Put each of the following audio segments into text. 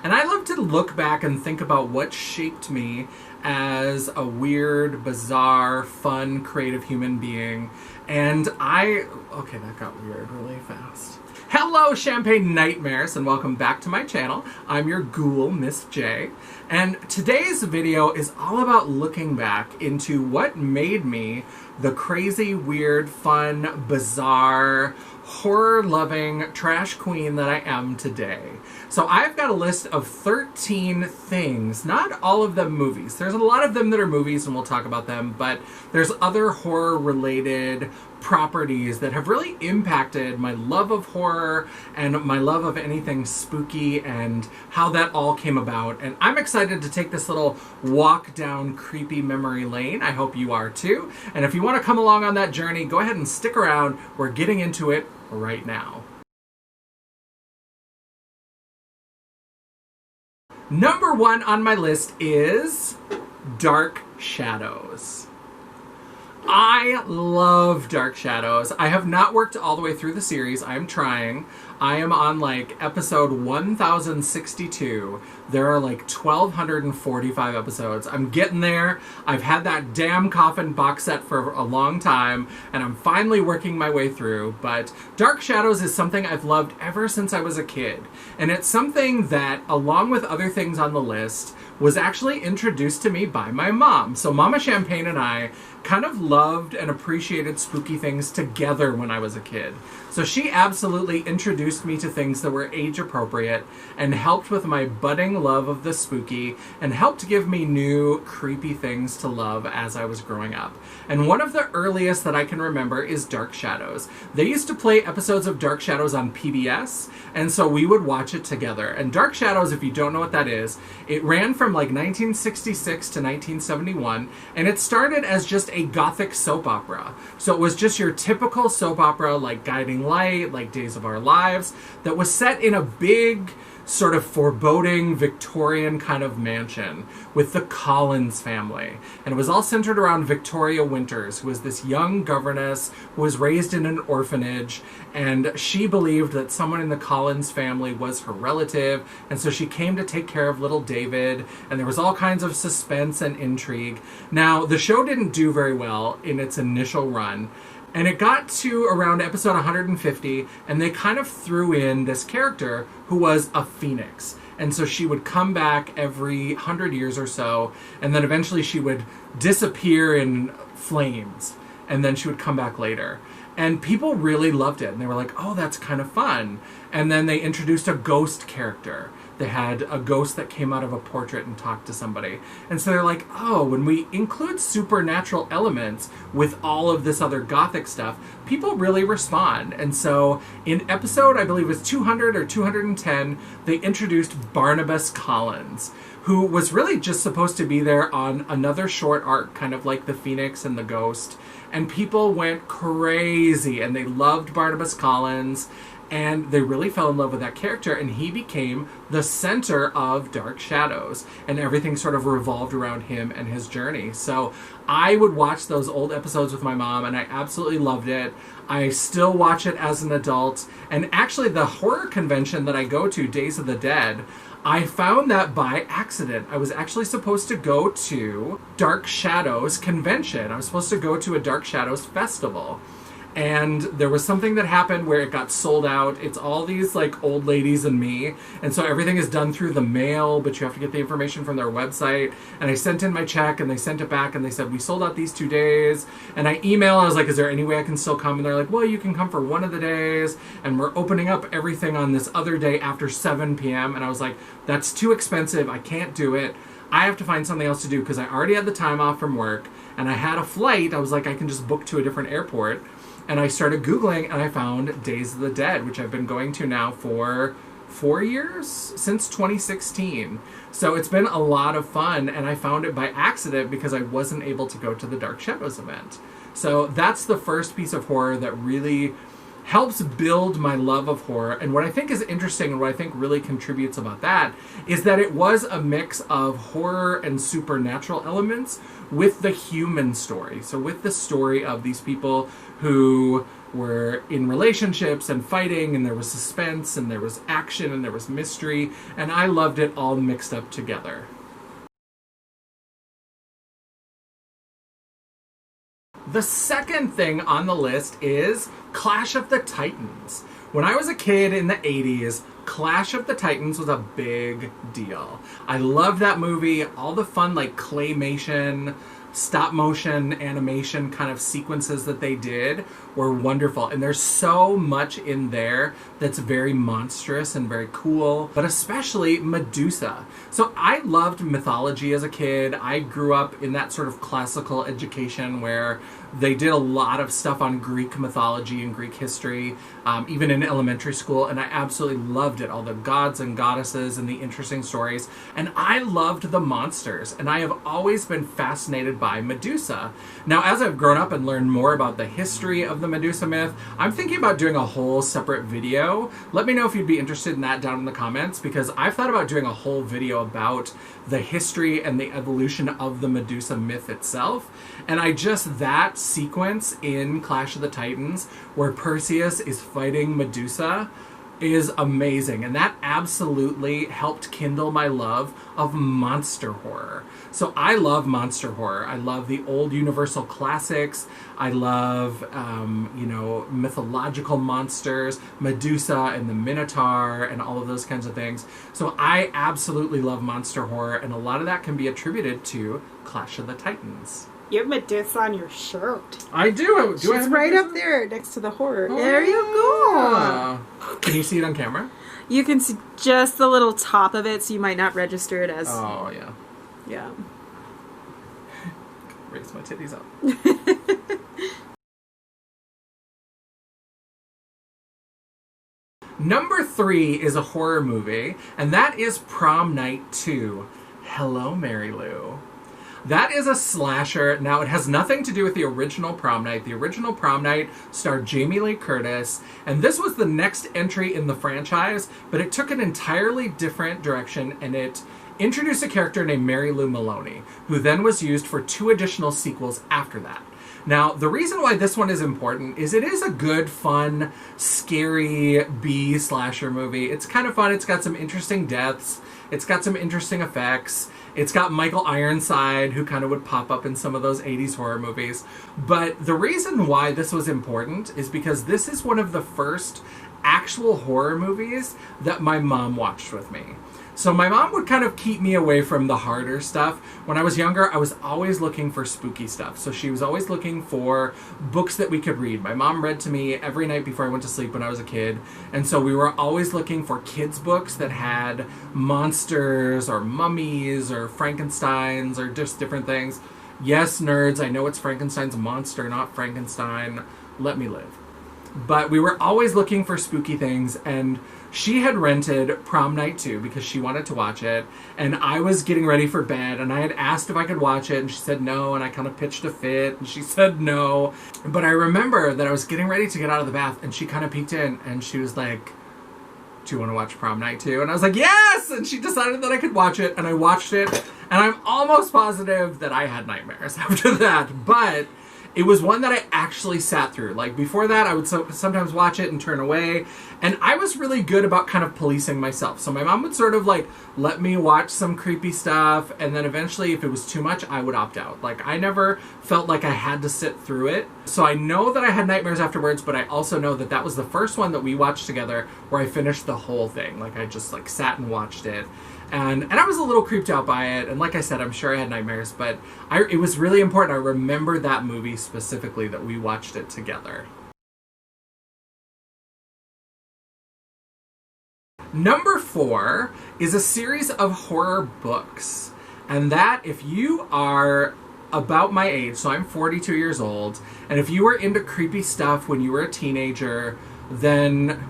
And I love to look back and think about what shaped me as a weird, bizarre, fun, creative human being. And okay, that got weird really fast. Hello, Champagne Nightmares, and welcome back to my channel. I'm your ghoul, Miss Jaye. And today's video is all about looking back into what made me the crazy, weird, fun, bizarre, horror-loving trash queen that I am today. So I've got a list of 13 things, not all of them movies. There's a lot of them that are movies, and we'll talk about them, but there's other horror-related properties that have really impacted my love of horror and my love of anything spooky and how that all came about. And I'm excited to take this little walk down creepy memory lane. I hope you are too. And if you want to come along on that journey, go ahead and stick around. We're getting into it right now. Number 1 on my list is Dark Shadows. I love Dark Shadows. I have not worked all the way through the series. I am trying. I am on episode 1062. There are 1,245 episodes. I'm getting there. I've had that damn Coffin box set for a long time, and I'm finally working my way through. But Dark Shadows is something I've loved ever since I was a kid. And it's something that, along with other things on the list, was actually introduced to me by my mom. So Mama Champagne and I kind of loved and appreciated spooky things together when I was a kid. So she absolutely introduced me to things that were age appropriate and helped with my budding love of the spooky and helped give me new creepy things to love as I was growing up. And one of the earliest that I can remember is Dark Shadows. They used to play episodes of Dark Shadows on PBS, and so we would watch it together. And Dark Shadows, if you don't know what that is, it ran from 1966 to 1971, and it started as just a gothic soap opera. So it was just your typical soap opera like Guiding Light, like Days of Our Lives, that was set in a big sort of foreboding Victorian kind of mansion with the Collins family. And it was all centered around Victoria Winters, who was this young governess who was raised in an orphanage, and she believed that someone in the Collins family was her relative, and so she came to take care of little David, and there was all kinds of suspense and intrigue. Now, the show didn't do very well in its initial run, and it got to around episode 150, and they kind of threw in this character who was a phoenix. And so she would come back every 100 years or so, and then eventually she would disappear in flames, and then she would come back later. And people really loved it, and they were like, oh, that's kind of fun. And then they introduced a ghost character. They had a ghost that came out of a portrait and talked to somebody. And so they're like, oh, when we include supernatural elements with all of this other gothic stuff, people really respond. And so in episode, I believe it was 200 or 210, they introduced Barnabas Collins, who was really just supposed to be there on another short arc, kind of like the Phoenix and the Ghost. And people went crazy, and they loved Barnabas Collins. And they really fell in love with that character, and he became the center of Dark Shadows, and everything sort of revolved around him and his journey. So I would watch those old episodes with my mom, and I absolutely loved it. I still watch it as an adult, and actually the horror convention that I go to, Days of the Dead, I found that by accident. I was actually supposed to go to Dark Shadows convention. I was supposed to go to a Dark Shadows festival. And there was something that happened where it got sold out. It's all these old ladies and me. And so everything is done through the mail, but you have to get the information from their website. And I sent in my check, and they sent it back, and they said, we sold out these 2 days. And I emailed, I was like, is there any way I can still come? And they're like, well, you can come for one of the days. And we're opening up everything on this other day after 7 p.m. And I was like, that's too expensive. I can't do it. I have to find something else to do, because I already had the time off from work. And I had a flight. I was like, I can just book to a different airport. And I started Googling, and I found Days of the Dead, which I've been going to now for 4 years, since 2016. So it's been a lot of fun, and I found it by accident because I wasn't able to go to the Dark Shadows event. So that's the first piece of horror that really helps build my love of horror. And what I think is interesting, and what I think really contributes about that, is that it was a mix of horror and supernatural elements with the human story. So with the story of these people who were in relationships and fighting, and there was suspense, and there was action, and there was mystery, and I loved it all mixed up together. The second thing on the list is Clash of the Titans. When I was a kid in the 80s, Clash of the Titans was a big deal. I loved that movie. All the fun, like, claymation, stop motion animation kind of sequences that they did were wonderful. And there's so much in there that's very monstrous and very cool, but especially Medusa. So I loved mythology as a kid. I grew up in that sort of classical education where they did a lot of stuff on Greek mythology and Greek history, even in elementary school, and I absolutely loved it. All the gods and goddesses and the interesting stories. And I loved the monsters, and I have always been fascinated by Medusa. Now, as I've grown up and learned more about the history of the Medusa myth, I'm thinking about doing a whole separate video. Let me know if you'd be interested in that down in the comments, because I've thought about doing a whole video about the history and the evolution of the Medusa myth itself. And that sequence in Clash of the Titans where Perseus is fighting Medusa is amazing, and that absolutely helped kindle my love of monster horror. So I love monster horror. I love the old Universal classics. I love, mythological monsters, Medusa and the Minotaur and all of those kinds of things. So I absolutely love monster horror, and a lot of that can be attributed to Clash of the Titans. You have Medusa on your shirt. I do. She's right up there next to the horror. Oh, there you go. Can you see it on camera? You can see just the little top of it, so you might not register it as... Oh, yeah. Yeah. Raise my titties up. Number 3 is a horror movie, and that is Prom Night 2. Hello, Mary Lou. That is a slasher. Now, it has nothing to do with the original Prom Night. The original Prom Night starred Jamie Lee Curtis, and this was the next entry in the franchise, but it took an entirely different direction, and it introduced a character named Mary Lou Maloney, who then was used for 2 additional sequels after that. Now, the reason why this one is important is it is a good, fun, scary B-slasher movie. It's kind of fun. It's got some interesting deaths. It's got some interesting effects. It's got Michael Ironside, who kind of would pop up in some of those 80s horror movies. But the reason why this was important is because this is one of the first actual horror movies that my mom watched with me. So my mom would kind of keep me away from the harder stuff. When I was younger, I was always looking for spooky stuff. So she was always looking for books that we could read. My mom read to me every night before I went to sleep when I was a kid. And so we were always looking for kids' books that had monsters or mummies or Frankensteins or just different things. Yes, nerds, I know it's Frankenstein's monster, not Frankenstein. Let me live. But we were always looking for spooky things, and she had rented Prom Night 2 because she wanted to watch it, and I was getting ready for bed, and I had asked if I could watch it, and she said no, and I kind of pitched a fit, and she said no. But I remember that I was getting ready to get out of the bath, and she kind of peeked in, and she was like, do you want to watch Prom Night 2? And I was like, yes! And she decided that I could watch it, and I watched it, and I'm almost positive that I had nightmares after that, but it was one that I actually sat through. Like, before that, I would sometimes watch it and turn away. And I was really good about kind of policing myself. So my mom would sort of, like, let me watch some creepy stuff. And then eventually, if it was too much, I would opt out. Like, I never felt like I had to sit through it. So I know that I had nightmares afterwards, but I also know that that was the first one that we watched together where I finished the whole thing. Like, I just, like, sat and watched it. And I was a little creeped out by it, and like I said, I'm sure I had nightmares, but it was really important. I remember that movie specifically, that we watched it together. Number 4 is a series of horror books, and that, if you are about my age, so I'm 42 years old, and if you were into creepy stuff when you were a teenager, then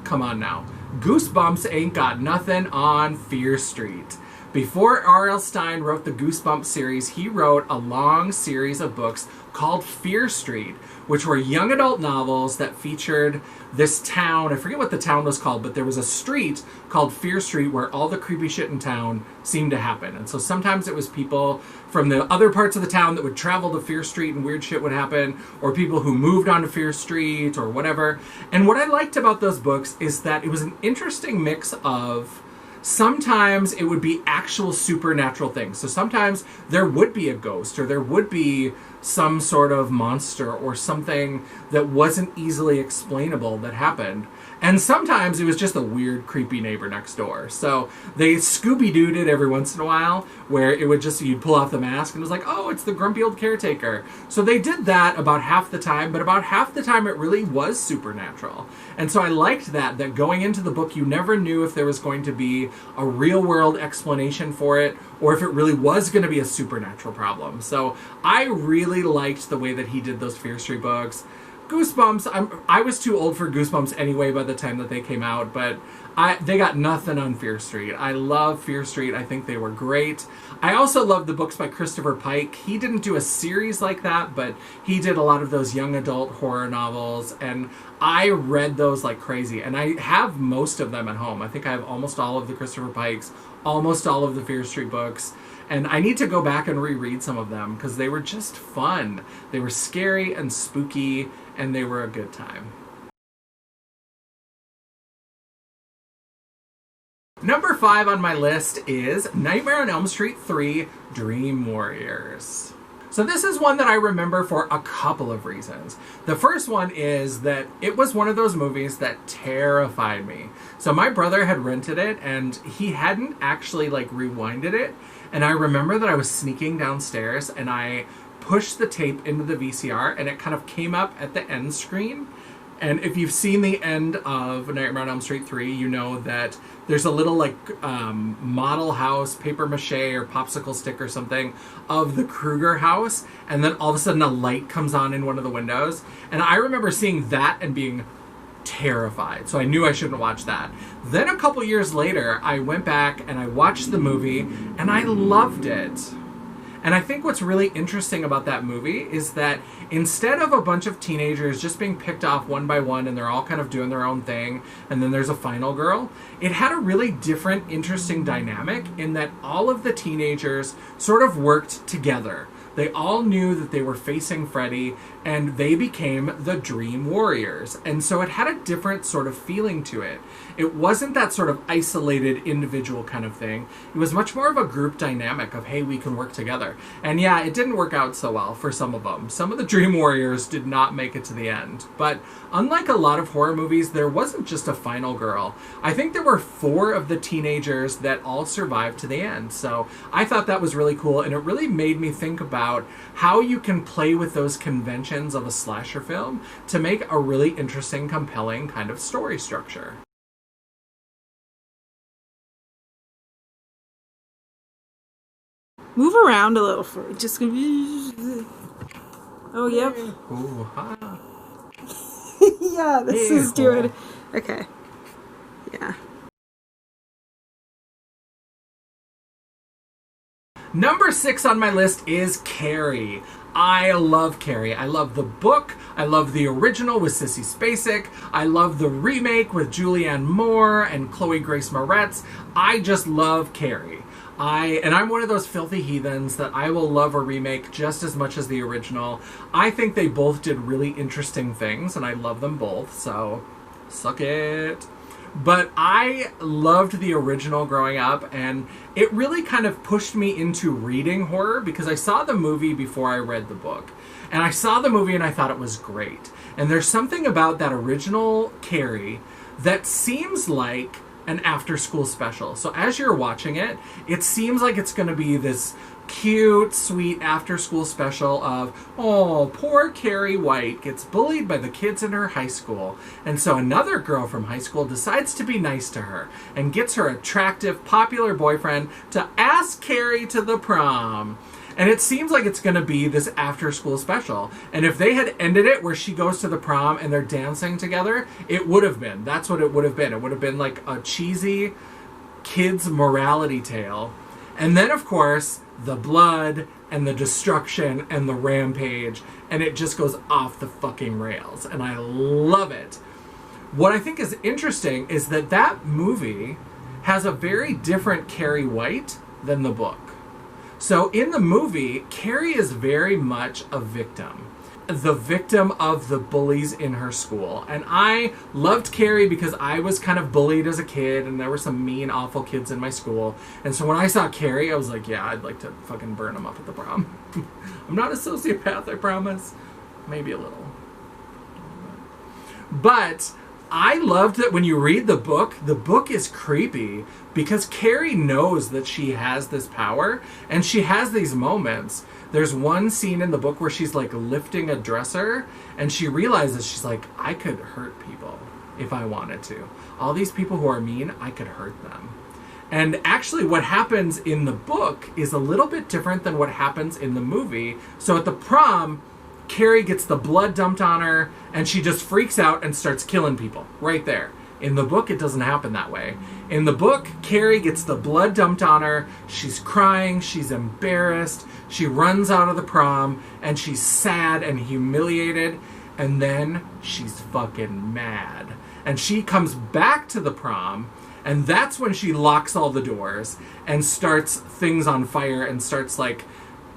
come on now. Goosebumps ain't got nothing on Fear Street. Before R.L. Stine wrote the Goosebumps series, he wrote a long series of books called Fear Street, which were young adult novels that featured this town. I forget what the town was called, but there was a street called Fear Street where all the creepy shit in town seemed to happen. And so sometimes it was people from the other parts of the town that would travel to Fear Street and weird shit would happen, or people who moved onto Fear Street or whatever. And what I liked about those books is that it was an interesting mix of sometimes it would be actual supernatural things. So sometimes there would be a ghost or there would be some sort of monster or something that wasn't easily explainable that happened. And sometimes it was just a weird, creepy neighbor next door. So they Scooby-Dooed it every once in a while, where it would just, you'd pull off the mask and it was like, oh, it's the grumpy old caretaker. So they did that about half the time, but about half the time it really was supernatural. And so I liked that going into the book, you never knew if there was going to be a real-world explanation for it, or if it really was going to be a supernatural problem. So I really liked the way that he did those Fear Street books. Goosebumps, I was too old for Goosebumps anyway by the time that they came out, but they got nothing on Fear Street. I love Fear Street. I think they were great. I also love the books by Christopher Pike. He didn't do a series like that, but he did a lot of those young adult horror novels, and I read those like crazy. And I have most of them at home. I think I have almost all of the Christopher Pikes, almost all of the Fear Street books. And I need to go back and reread some of them because they were just fun. They were scary and spooky, and they were a good time. Number 5 on my list is Nightmare on Elm Street 3: Dream Warriors. So this is one that I remember for a couple of reasons. The first one is that it was one of those movies that terrified me. So my brother had rented it and he hadn't actually rewinded it. And I remember that I was sneaking downstairs and I pushed the tape into the VCR and it kind of came up at the end screen. And if you've seen the end of Nightmare on Elm Street 3, you know that there's a little model house, paper mache or popsicle stick or something of the Krueger house. And then all of a sudden a light comes on in one of the windows. And I remember seeing that and being terrified. So I knew I shouldn't watch that. Then a couple years later, I went back and I watched the movie and I loved it. And I think what's really interesting about that movie is that instead of a bunch of teenagers just being picked off one by one and they're all kind of doing their own thing and then there's a final girl, it had a really different, interesting dynamic in that all of the teenagers sort of worked together. They all knew that they were facing Freddy, and they became the Dream Warriors. And so it had a different sort of feeling to it. It wasn't that sort of isolated individual kind of thing. It was much more of a group dynamic of, hey, we can work together. And yeah, it didn't work out so well for some of them. Some of the Dream Warriors did not make it to the end. But unlike a lot of horror movies, there wasn't just a final girl. I think there were 4 of the teenagers that all survived to the end. So I thought that was really cool, and it really made me think about how you can play with those conventions of a slasher film to make a really interesting, compelling kind of story structure. Move around a little for just gonna be. Oh, yep. Ooh, ha. Yeah, this is doing. Okay. Yeah. Number 6 on my list is Carrie. I love Carrie. I love the book. I love the original with Sissy Spacek. I love the remake with Julianne Moore and Chloe Grace Moretz. I just love Carrie. I'm one of those filthy heathens that I will love a remake just as much as the original. I think they both did really interesting things, and I love them both, so suck it. But I loved the original growing up, and it really kind of pushed me into reading horror because I saw the movie before I read the book. And I saw the movie and I thought it was great. And there's something about that original Carrie that seems like an after-school special. So as you're watching it, it seems like it's going to be this cute, sweet after-school special of, oh, poor Carrie White gets bullied by the kids in her high school. And so another girl from high school decides to be nice to her and gets her attractive, popular boyfriend to ask Carrie to the prom. And it seems like it's going to be this after-school special. And if they had ended it where she goes to the prom and they're dancing together, it would have been. That's what it would have been. It would have been like a cheesy kids' morality tale. And then, of course, the blood and the destruction and the rampage, and it just goes off the fucking rails. And I love it. What I think is interesting is that that movie has a very different Carrie White than the book. So in the movie, Carrie is very much a victim. The victim of the bullies in her school. And I loved Carrie because I was kind of bullied as a kid, and there were some mean, awful kids in my school. And so when I saw Carrie, I was like, yeah, I'd like to fucking burn them up at the prom. I'm not a sociopath, I promise. Maybe a little. But I loved that when you read the book is creepy because Carrie knows that she has this power, and she has these moments. There's one scene in the book where she's like lifting a dresser, and she realizes, she's like, I could hurt people if I wanted to. All these people who are mean, I could hurt them. And actually what happens in the book is a little bit different than what happens in the movie. So at the prom, Carrie gets the blood dumped on her, and she just freaks out and starts killing people right there. In the book, it doesn't happen that way. In the book, Carrie gets the blood dumped on her. She's crying. She's embarrassed. She runs out of the prom, and she's sad and humiliated. And then she's fucking mad. And she comes back to the prom, and that's when she locks all the doors and starts things on fire and starts, like,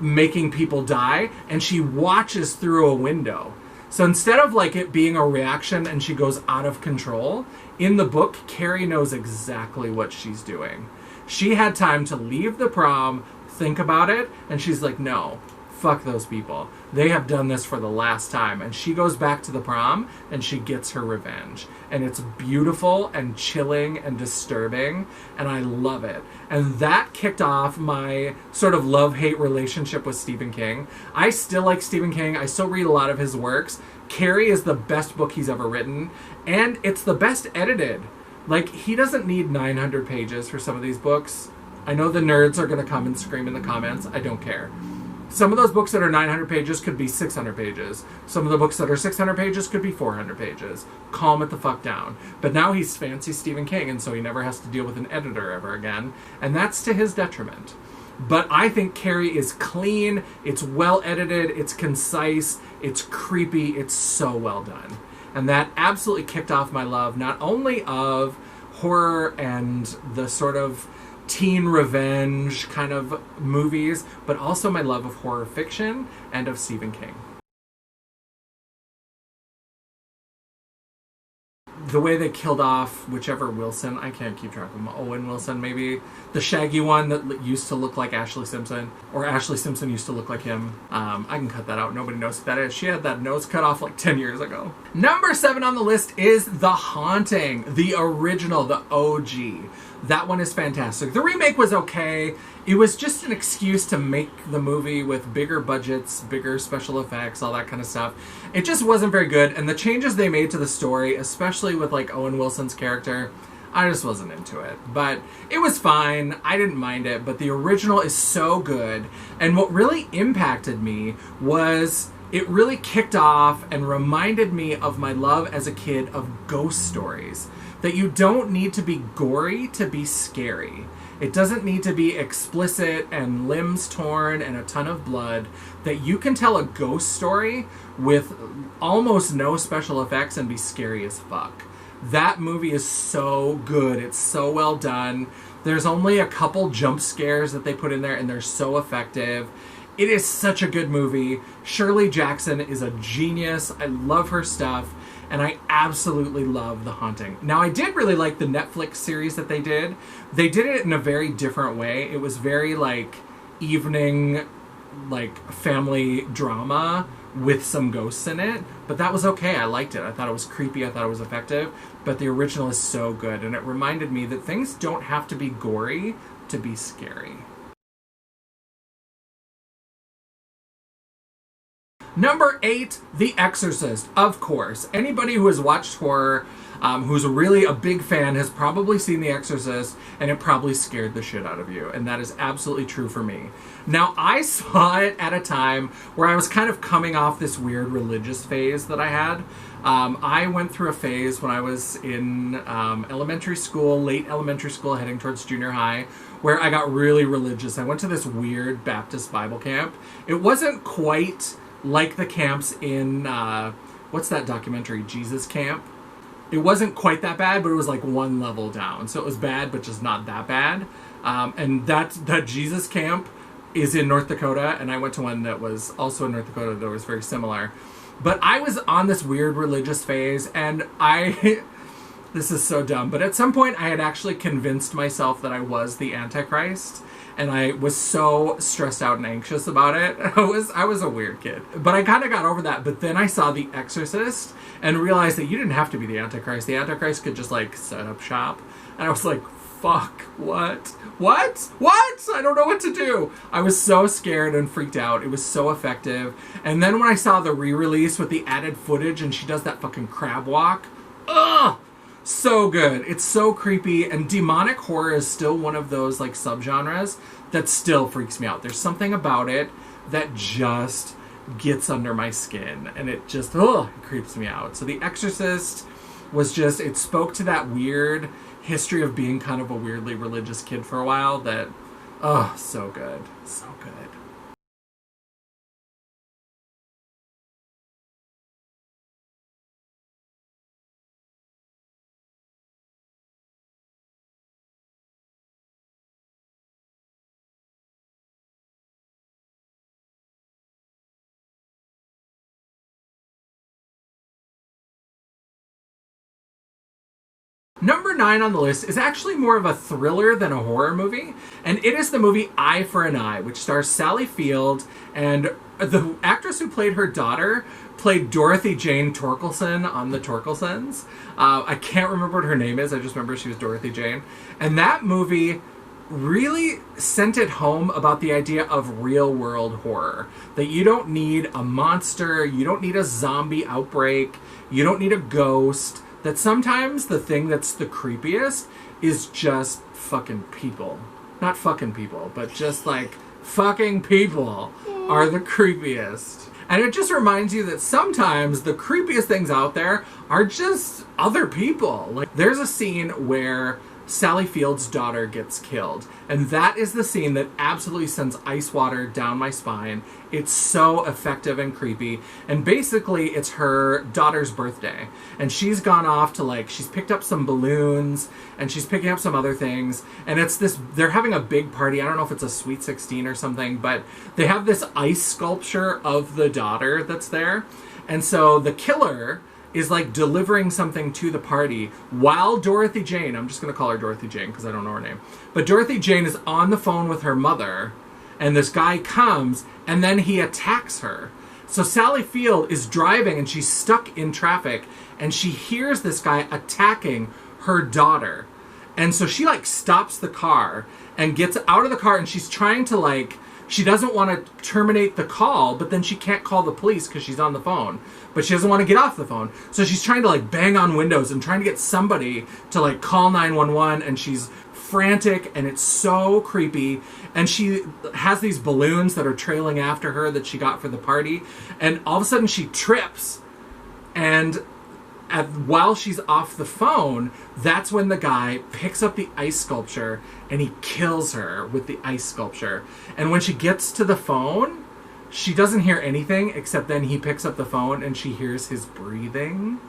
making people die. And she watches through a window. So instead of, like, it being a reaction and she goes out of control, in the book, Carrie knows exactly what she's doing. She had time to leave the prom, think about it, and she's like, no, fuck those people. They have done this for the last time. And she goes back to the prom, and she gets her revenge. And it's beautiful and chilling and disturbing, and I love it. And that kicked off my sort of love-hate relationship with Stephen King. I still like Stephen King. I still read a lot of his works. Carrie is the best book he's ever written, and it's the best edited. Like, he doesn't need 900 pages for some of these books. I know the nerds are going to come and scream in the comments. I don't care. Some of those books that are 900 pages could be 600 pages. Some of the books that are 600 pages could be 400 pages. Calm it the fuck down. But now he's fancy Stephen King, and so he never has to deal with an editor ever again. And that's to his detriment. But I think Carrie is clean, it's well edited, it's concise, it's creepy, it's so well done. And that absolutely kicked off my love, not only of horror and the sort of teen revenge kind of movies, but also my love of horror fiction and of Stephen King. The way they killed off whichever Wilson, I can't keep track of him, Owen Wilson maybe, the shaggy one that used to look like Ashley Simpson, or Ashley Simpson used to look like him. I can cut that out, nobody knows who that is. She had that nose cut off like 10 years ago. Number 7 on the list is The Haunting, the original, the OG. That one is fantastic. The remake was okay. It was just an excuse to make the movie with bigger budgets, bigger special effects, all that kind of stuff. It just wasn't very good, and the changes they made to the story, especially with, like, Owen Wilson's character, I just wasn't into it. But it was fine. I didn't mind it, but the original is so good. And what really impacted me was it really kicked off and reminded me of my love as a kid of ghost stories. That you don't need to be gory to be scary. It doesn't need to be explicit and limbs torn and a ton of blood. That you can tell a ghost story with almost no special effects and be scary as fuck. That movie is so good. It's so well done. There's only a couple jump scares that they put in there, and they're so effective. It is such a good movie. Shirley Jackson is a genius. I love her stuff. And I absolutely love The Haunting. Now, I did really like the Netflix series that they did. They did it in a very different way. It was very, like, evening, like, family drama with some ghosts in it. But that was okay. I liked it. I thought it was creepy. I thought it was effective. But the original is so good. And it reminded me that things don't have to be gory to be scary. Number 8, The Exorcist, of course. Anybody who has watched horror, who's really a big fan, has probably seen The Exorcist, and it probably scared the shit out of you. And that is absolutely true for me. Now, I saw it at a time where I was kind of coming off this weird religious phase that I had. I went through a phase when I was in elementary school, late elementary school, heading towards junior high, where I got really religious. I went to this weird Baptist Bible camp. It wasn't quite like the camps in, what's that documentary, Jesus Camp? It wasn't quite that bad, but it was like one level down. So it was bad, but just not that bad. And that Jesus Camp is in North Dakota, and I went to one that was also in North Dakota that was very similar. But I was on this weird religious phase, and this is so dumb, but at some point I had actually convinced myself that I was the Antichrist, and I was so stressed out and anxious about it. I was a weird kid. But I kind of got over that, but then I saw The Exorcist and realized that you didn't have to be the Antichrist. The Antichrist could just, like, set up shop. And I was like, fuck, what? What? I don't know what to do. I was so scared and freaked out. It was so effective. And then when I saw the re-release with the added footage and she does that fucking crab walk, ugh! So good. It's so creepy, and demonic horror is still one of those like subgenres that still freaks me out. There's something about it that just gets under my skin, and it just it creeps me out. So The Exorcist was just, it spoke to that weird history of being kind of a weirdly religious kid for a while that, so good. So good. Number 9 on the list is actually more of a thriller than a horror movie, and it is the movie Eye for an Eye, which stars Sally Field, and the actress who played her daughter played Dorothy Jane Torkelson on The Torkelsons. I can't remember what her name is, I just remember she was Dorothy Jane. And that movie really sent it home about the idea of real-world horror. That you don't need a monster, you don't need a zombie outbreak, you don't need a ghost. That sometimes the thing that's the creepiest is just fucking people. Not fucking people, but just like fucking people are the creepiest. And it just reminds you that sometimes the creepiest things out there are just other people. Like, there's a scene where Sally Field's daughter gets killed, and that is the scene that absolutely sends ice water down my spine. It's so effective and creepy, and basically it's her daughter's birthday, and she's gone off to, like, she's picked up some balloons, and she's picking up some other things, and it's this, they're having a big party. I don't know if it's a Sweet 16 or something, but they have this ice sculpture of the daughter that's there, and so the killer is like delivering something to the party while Dorothy Jane, I'm just going to call her Dorothy Jane because I don't know her name, but Dorothy Jane is on the phone with her mother, and this guy comes and then he attacks her. So Sally Field is driving and she's stuck in traffic, and she hears this guy attacking her daughter, and so she like stops the car and gets out of the car, and she's trying to like, she doesn't want to terminate the call, but then she can't call the police because she's on the phone. But she doesn't want to get off the phone. So she's trying to like bang on windows and trying to get somebody to like call 911, and she's frantic, and it's so creepy. And she has these balloons that are trailing after her that she got for the party. And all of a sudden she trips, and while she's off the phone, that's when the guy picks up the ice sculpture and he kills her with the ice sculpture. And when she gets to the phone, she doesn't hear anything, except then he picks up the phone and she hears his breathing,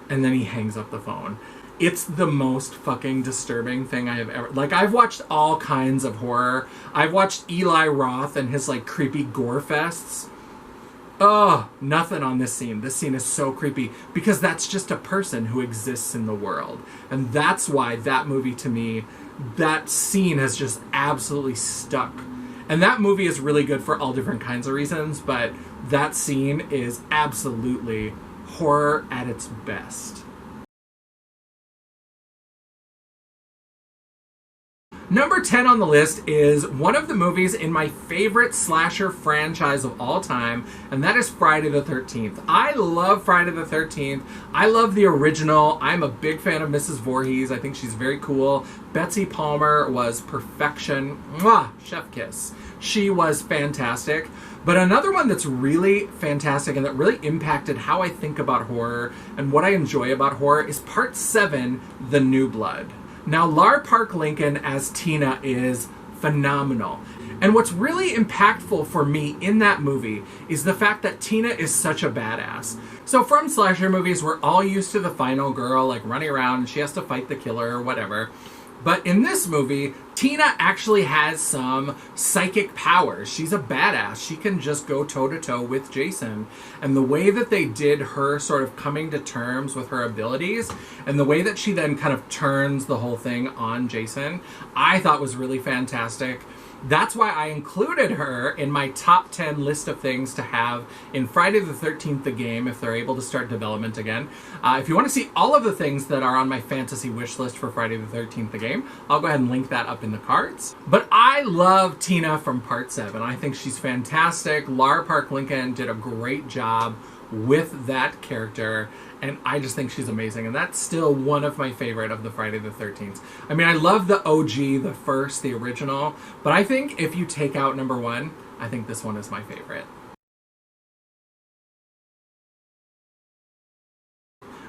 and then he hangs up the phone. It's the most fucking disturbing thing I have ever... Like, I've watched all kinds of horror. I've watched Eli Roth and his, like, creepy gore fests. Oh, nothing on this scene. This scene is so creepy because that's just a person who exists in the world. And that's why that movie, to me, that scene has just absolutely stuck. And that movie is really good for all different kinds of reasons, but that scene is absolutely horror at its best. Number 10 on the list is one of the movies in my favorite slasher franchise of all time, and that is Friday the 13th. I love Friday the 13th. I love the original. I'm a big fan of Mrs. Voorhees. I think she's very cool. Betsy Palmer was perfection. Mwah! Chef kiss. She was fantastic. But another one that's really fantastic and that really impacted how I think about horror and what I enjoy about horror is Part 7, The New Blood. Now, Lar Park Lincoln as Tina is phenomenal. And what's really impactful for me in that movie is the fact that Tina is such a badass. So from slasher movies, we're all used to the final girl, like, running around and she has to fight the killer or whatever. But in this movie, Tina actually has some psychic powers. She's a badass. She can just go toe-to-toe with Jason. And the way that they did her sort of coming to terms with her abilities, and the way that she then kind of turns the whole thing on Jason, I thought was really fantastic. That's why I included her in my top 10 list of things to have in Friday the 13th, the game, if they're able to start development again. If you want to see all of the things that are on my fantasy wish list for Friday the 13th, the game, I'll go ahead and link that up in the cards. But I love Tina from Part 7. I think she's fantastic. Lar Park Lincoln did a great job with that character, and I just think she's amazing, and that's still one of my favorite of the Friday the 13th. I mean, I love the OG, the first, the original, but I think if you take out number 1, I think this one is my favorite.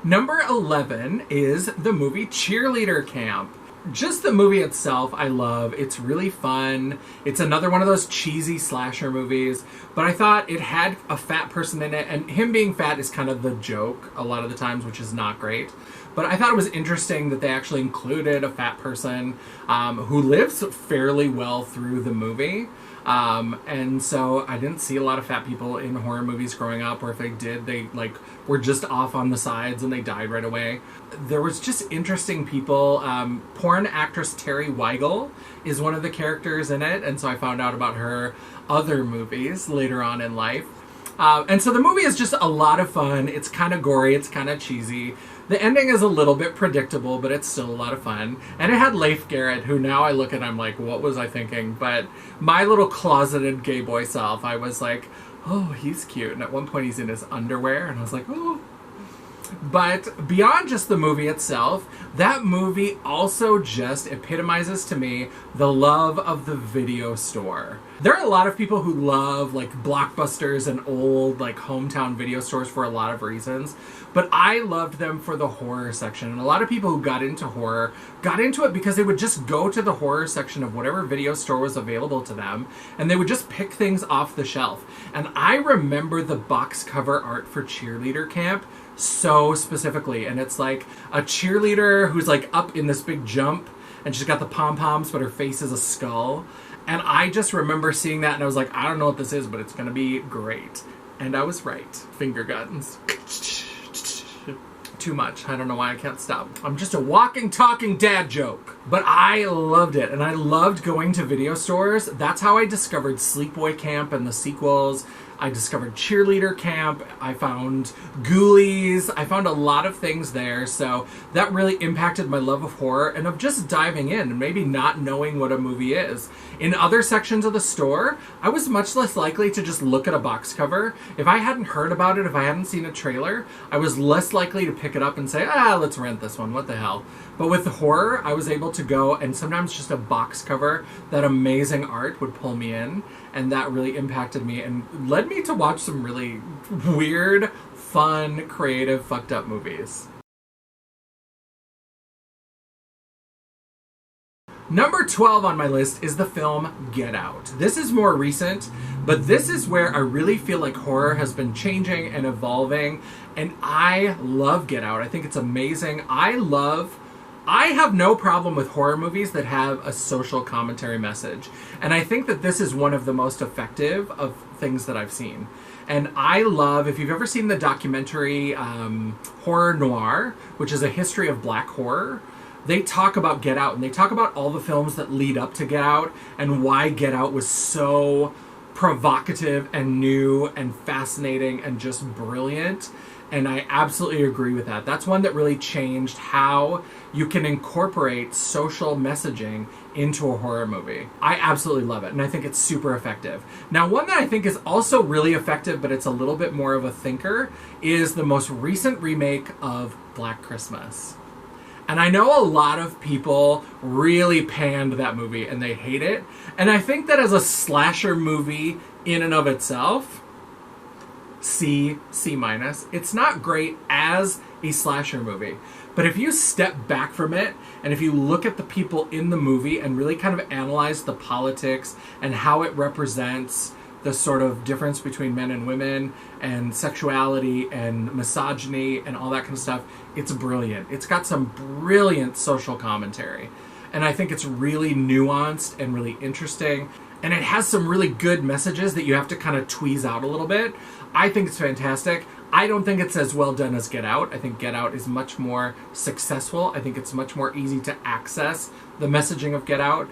Number 11 is the movie Cheerleader Camp. Just the movie itself, I love. It's really fun. It's another one of those cheesy slasher movies, but I thought it had a fat person in it, and him being fat is kind of the joke a lot of the times, which is not great. But I thought it was interesting that they actually included a fat person who lives fairly well through the movie. And so I didn't see a lot of fat people in horror movies growing up, or if they did, they were just off on the sides and they died right away. There was just interesting people. Porn actress Terry Weigel is one of the characters in it, and so I found out about her other movies later on in life. And so the movie is just a lot of fun. It's kind of gory, it's kind of cheesy. The ending is a little bit predictable, but it's still a lot of fun. And it had Leif Garrett, who now I look at, I'm like, what was I thinking? But my little closeted gay boy self, I was like, oh, he's cute. And at one point he's in his underwear, and I was like, oh. But beyond just the movie itself, that movie also just epitomizes to me the love of the video store. There are a lot of people who love Blockbusters and old hometown video stores for a lot of reasons, but I loved them for the horror section. And a lot of people who got into horror got into it because they would just go to the horror section of whatever video store was available to them, and they would just pick things off the shelf. And I remember the box cover art for Cheerleader Camp so specifically, and it's like a cheerleader who's up in this big jump, and she's got the pom-poms, but her face is a skull. And I just remember seeing that, and I was like, I don't know what this is, but it's gonna be great. And I was right. Finger guns. Too much. I don't know why I can't stop. I'm just a walking, talking dad joke. But I loved it, and I loved going to video stores. That's how I discovered Sleepaway Camp and the sequels. I discovered Cheerleader Camp. I found Ghoulies. I found a lot of things there, so that really impacted my love of horror and of just diving in and maybe not knowing what a movie is. In other sections of the store, I was much less likely to just look at a box cover. If I hadn't heard about it, if I hadn't seen a trailer, I was less likely to pick it up and say, let's rent this one, what the hell. But with the horror, I was able to go, and sometimes just a box cover, that amazing art would pull me in, and that really impacted me and led me to watch some really weird, fun, creative, fucked up movies. Number 12 on my list is the film Get Out. This is more recent, but this is where I really feel like horror has been changing and evolving, and I love Get Out. I think it's amazing. I have no problem with horror movies that have a social commentary message. And I think that this is one of the most effective of things that I've seen. And I love, if you've ever seen the documentary Horror Noir, which is a history of black horror, they talk about Get Out, and they talk about all the films that lead up to Get Out and why Get Out was so provocative and new and fascinating and just brilliant. And I absolutely agree with that. That's one that really changed how you can incorporate social messaging into a horror movie. I absolutely love it, and I think it's super effective. Now, one that I think is also really effective, but it's a little bit more of a thinker, is the most recent remake of Black Christmas. And I know a lot of people really panned that movie, and they hate it. And I think that as a slasher movie in and of itself, C-. It's not great as a slasher movie. But But if you step back from it, and if you look at the people in the movie and really kind of analyze the politics and how it represents the sort of difference between men and women and sexuality and misogyny and all that kind of stuff, it's brilliant. It's got some brilliant social commentary. And I think it's really nuanced and really interesting. And it has some really good messages that you have to kind of tweeze out a little bit. I think it's fantastic. I don't think it's as well done as Get Out. I think Get Out is much more successful. I think it's much more easy to access the messaging of Get Out.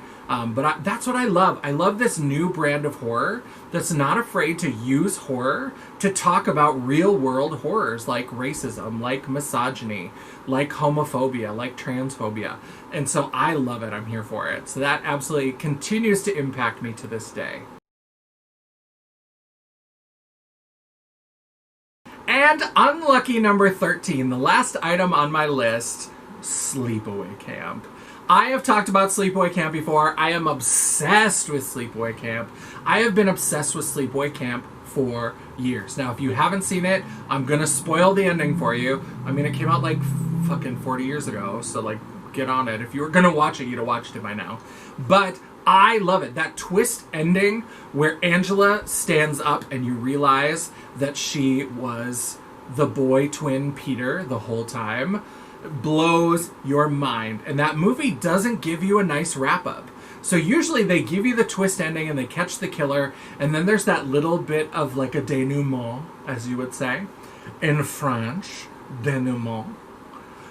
That's what I love. I love this new brand of horror that's not afraid to use horror to talk about real-world horrors like racism, like misogyny, like homophobia, like transphobia. And so I love it. I'm here for it. So that absolutely continues to impact me to this day. And unlucky number 13, the last item on my list, Sleepaway Camp. I have talked about Sleepaway Camp before. I am obsessed with Sleepaway Camp. I have been obsessed with Sleepaway Camp for years. Now, if you haven't seen it, I'm going to spoil the ending for you. I mean, it came out like fucking 40 years ago, so like, get on it. If you were going to watch it, you'd have watched it by now. But I love it. That twist ending where Angela stands up and you realize that she was the boy twin Peter the whole time blows your mind. And that movie doesn't give you a nice wrap-up. So usually they give you the twist ending and they catch the killer, and then there's that little bit of like a denouement, as you would say. In French, denouement.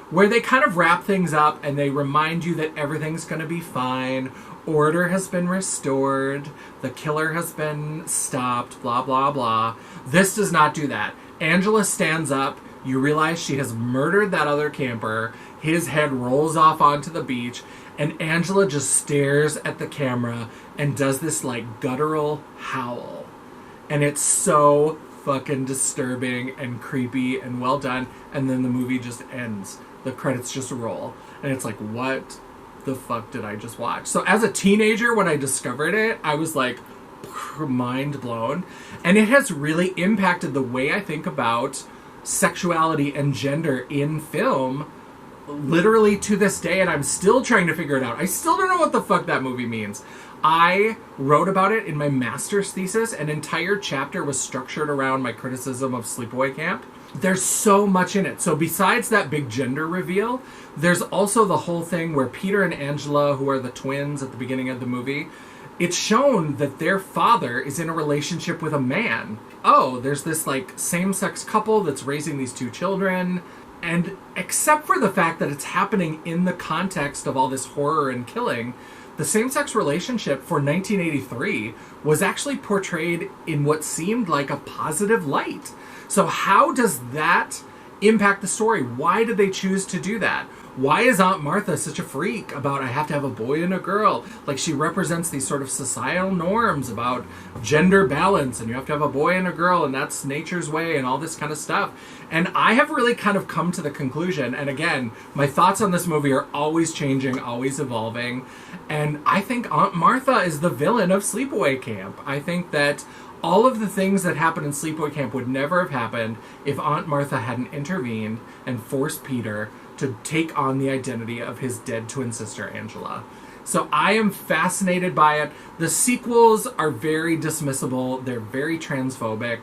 Where they kind of wrap things up and they remind you that everything's going to be fine. Order has been restored. The killer has been stopped. Blah, blah, blah. This does not do that. Angela stands up. You realize she has murdered that other camper. His head rolls off onto the beach. And Angela just stares at the camera and does this like guttural howl. And it's so fucking disturbing and creepy and well done. And then the movie just ends. The credits just roll. And it's like, what the fuck did I just watch? So as a teenager, when I discovered it, I was like, mind blown. And it has really impacted the way I think about sexuality and gender in film, literally to this day, and I'm still trying to figure it out. I still don't know what the fuck that movie means. I wrote about it in my master's thesis. An entire chapter was structured around my criticism of Sleepaway Camp. There's so much in it. So besides that big gender reveal, there's also the whole thing where Peter and Angela, who are the twins at the beginning of the movie, it's shown that their father is in a relationship with a man. Oh, there's this like same-sex couple that's raising these two children. And except for the fact that it's happening in the context of all this horror and killing, the same-sex relationship for 1983 was actually portrayed in what seemed like a positive light. So how does that impact the story? Why did they choose to do that? Why is Aunt Martha such a freak about I have to have a boy and a girl? Like, she represents these sort of societal norms about gender balance, and you have to have a boy and a girl, and that's nature's way, and all this kind of stuff. And I have really kind of come to the conclusion, and again, my thoughts on this movie are always changing, always evolving, and I think Aunt Martha is the villain of Sleepaway Camp. I think that all of the things that happened in Sleepaway Camp would never have happened if Aunt Martha hadn't intervened and forced Peter to take on the identity of his dead twin sister, Angela. So I am fascinated by it. The sequels are very dismissible. They're very transphobic.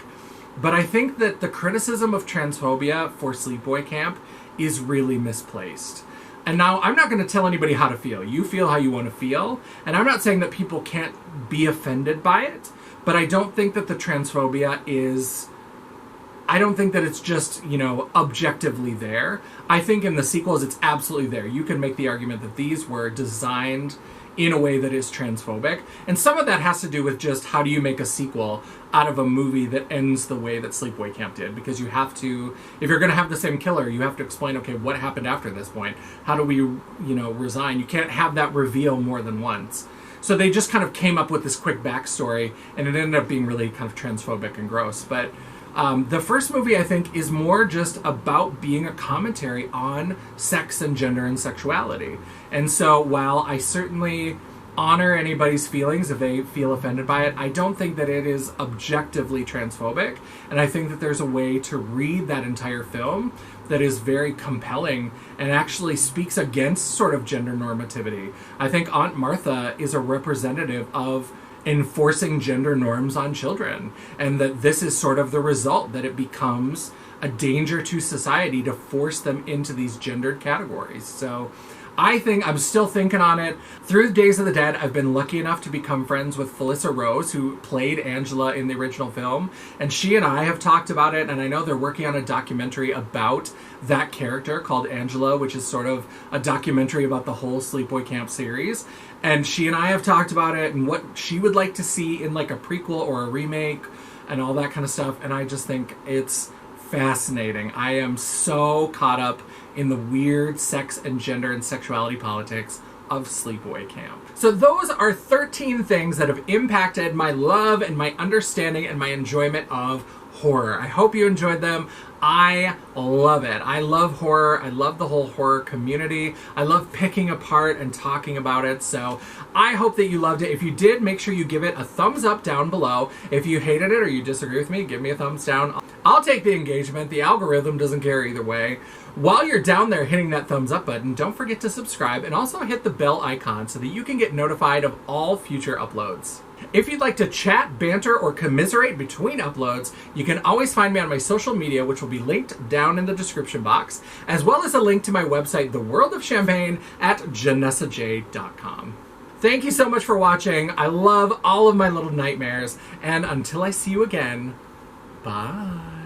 But I think that the criticism of transphobia for Sleepaway Camp is really misplaced. And now, I'm not going to tell anybody how to feel. You feel how you want to feel. And I'm not saying that people can't be offended by it. But I don't think that the transphobia is... I don't think that it's just, objectively there. I think in the sequels it's absolutely there. You can make the argument that these were designed in a way that is transphobic. And some of that has to do with just how do you make a sequel out of a movie that ends the way that Sleepaway Camp did. Because you have to, if you're going to have the same killer, you have to explain, okay, what happened after this point? How do we, resign? You can't have that reveal more than once. So they just kind of came up with this quick backstory, and it ended up being really kind of transphobic and gross. But the first movie, I think, is more just about being a commentary on sex and gender and sexuality. And so while I certainly honor anybody's feelings if they feel offended by it, I don't think that it is objectively transphobic. And I think that there's a way to read that entire film that is very compelling and actually speaks against sort of gender normativity. I think Aunt Martha is a representative of enforcing gender norms on children, and that this is sort of the result, that it becomes a danger to society to force them into these gendered categories. So I think I'm still thinking on it. Through Days of the Dead, I've been lucky enough to become friends with Felissa Rose, who played Angela in the original film, and she and I have talked about it, and I know they're working on a documentary about that character called Angela, which is sort of a documentary about the whole Sleepaway Camp series. And she and I have talked about it and what she would like to see in like a prequel or a remake and all that kind of stuff, and I just think it's fascinating. I am so caught up in the weird sex and gender and sexuality politics of Sleepaway Camp. So those are 13 things that have impacted my love and my understanding and my enjoyment of horror. I hope you enjoyed them. I love it. I love horror. I love the whole horror community. I love picking apart and talking about it. So I hope that you loved it. If you did, make sure you give it a thumbs up down below. If you hated it or you disagree with me, give me a thumbs down. I'll take the engagement. The algorithm doesn't care either way. While you're down there hitting that thumbs up button, don't forget to subscribe and also hit the bell icon so that you can get notified of all future uploads. If you'd like to chat, banter, or commiserate between uploads, you can always find me on my social media, which will be linked down in the description box, as well as a link to my website, The World of Champagne, at janessaj.com. Thank you so much for watching. I love all of my little nightmares, and until I see you again, bye.